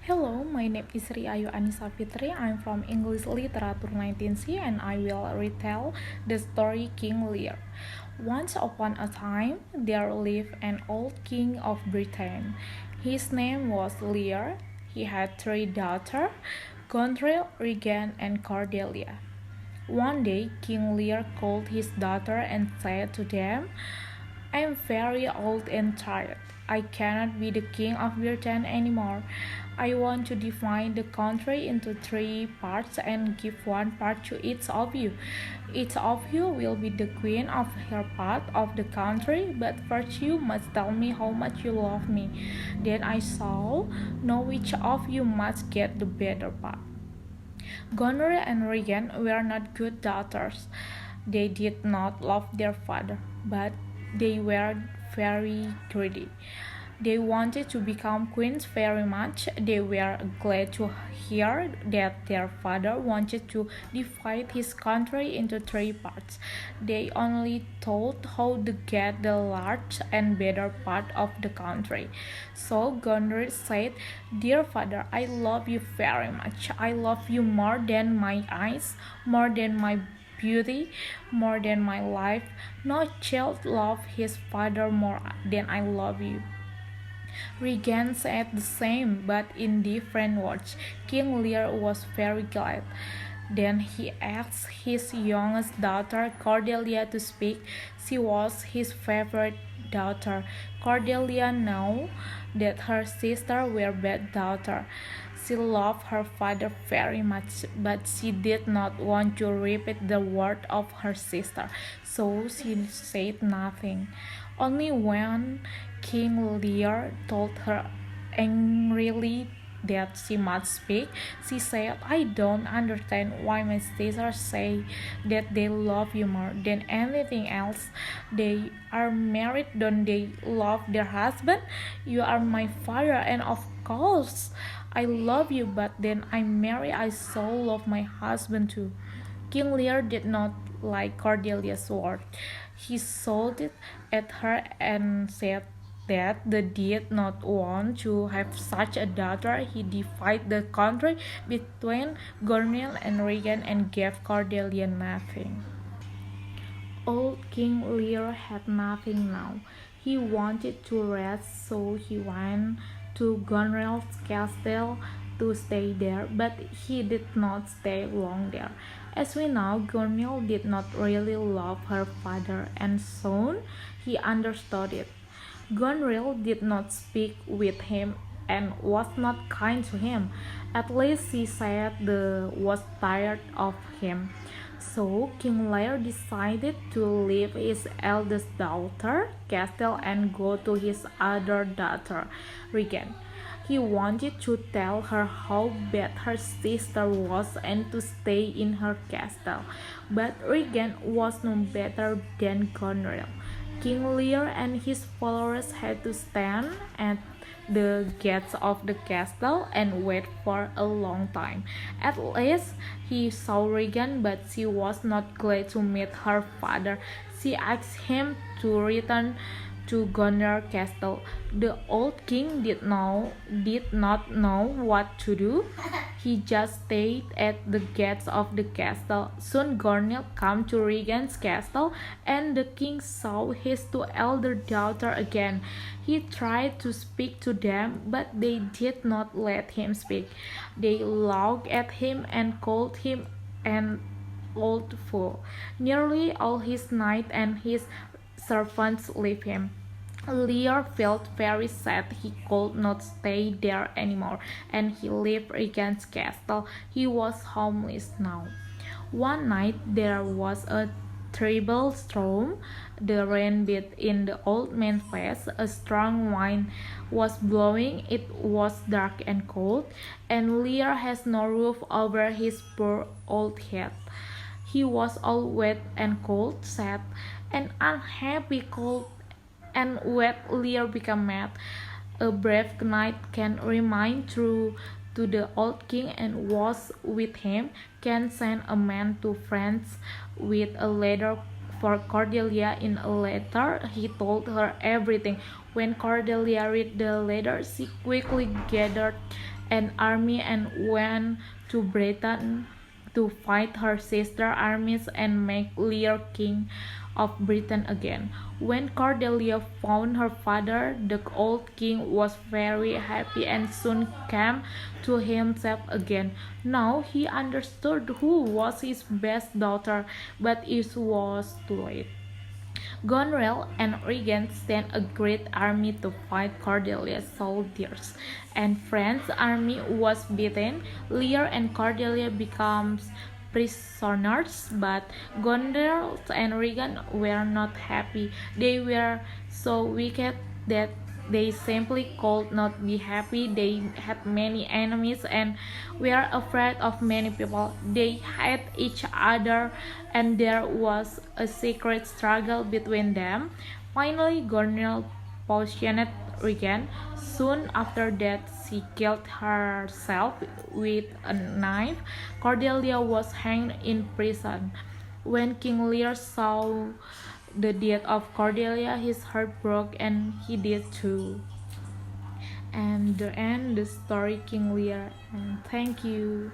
Hello, my name is Riayu Anissa Fitri. I'm from English Literature 19C and I will retell the story King Lear. Once upon a time, there lived an old king of Britain. His name was Lear. He had three daughters, Gondrel, Regan, and Cordelia. One day, King Lear called his daughter and said to them, I am very old and tired. I cannot be the king of Britain anymore. I want to divide the country into three parts and give one part to each of you. Each of you will be the queen of her part of the country, but first you must tell me how much you love me. Then I shall know which of you must get the better part. Goneril and Regan were not good daughters. They did not love their father, but they were very greedy. They wanted to become queens very much. They were glad to hear that their father wanted to divide his country into three parts. They only thought how to get the large and better part of the country. So Gondry said, Dear father, I love you very much. I love you more than my eyes, more than my beauty, more than my life. No child loves his father more than I love you. Regan said the same, but in different words. King Lear was very glad. Then he asked his youngest daughter Cordelia to speak. She was his favorite daughter. Cordelia knew that her sister were bad daughter. She loved her father very much, but she did not want to repeat the word of her sister, so she said nothing. Only when King Lear told her angrily that she must speak, she said, I don't understand why my sisters say that they love you more than anything else. They are married, don't they love their husband? You are my father, and of course I love you, but then I marry, I so love my husband too. King Lear did not like Cordelia's word. He shouted at her and said that they did not want to have such a daughter. He divided the country between Gornil and Regan and gave Cordelia nothing. Old King Lear had nothing now. He wanted to rest, so he went to Gonrel's castle to stay there, but he did not stay long there. As we know, Gornil did not really love her father, and soon he understood it. Gonril did not speak with him and was not kind to him. At least he said the was tired of him. So King Lear decided to leave his eldest daughter, Castle, and go to his other daughter, Regan. He wanted to tell her how bad her sister was and to stay in her castle. But Regan was no better than Goneril. King Lear and his followers had to stand at the gates of the castle and wait for a long time. At last, he saw Regan, but she was not glad to meet her father. She asked him to return to Gondar Castle. The old king did not know what to do. He just stayed at the gates of the castle. Soon Gornil came to Regan's castle, and the king saw his two elder daughters again. He tried to speak to them, but they did not let him speak. They looked at him and called him an old fool. Nearly all his knights and his servants left him. Lear felt very sad. He could not stay there anymore, and he left Regan's castle. He was homeless now. One night there was a terrible storm. The rain beat in the old man's face. A strong wind was blowing. It was dark and cold, and Lear has no roof over his poor old head. He was all wet and cold, sad and unhappy. Cold and wet, Lear became mad. A brave knight can remain true to the old king and was with him, can send a man to France with a letter for Cordelia. In a letter, he told her everything. When Cordelia read the letter, she quickly gathered an army and went to Britain to fight her sister armies and make Lear king of Britain again. When Cordelia found her father, the old king was very happy and soon came to himself again. Now he understood who was his best daughter, but it was too late. Goneril and Regan sent a great army to fight Cordelia's soldiers, and France's army was beaten. Lear and Cordelia becomes prisoners, but Goneril and Regan were not happy. They were so wicked that they simply could not be happy. They had many enemies and were afraid of many people. They hated each other, and there was a secret struggle between them. Finally, Goneril poisoned Regan. Soon after that, she killed herself with a knife. Cordelia was hanged in prison. When King Lear saw the death of Cordelia, his heart broke, and he did too. And the end, the story King Lear. And thank you.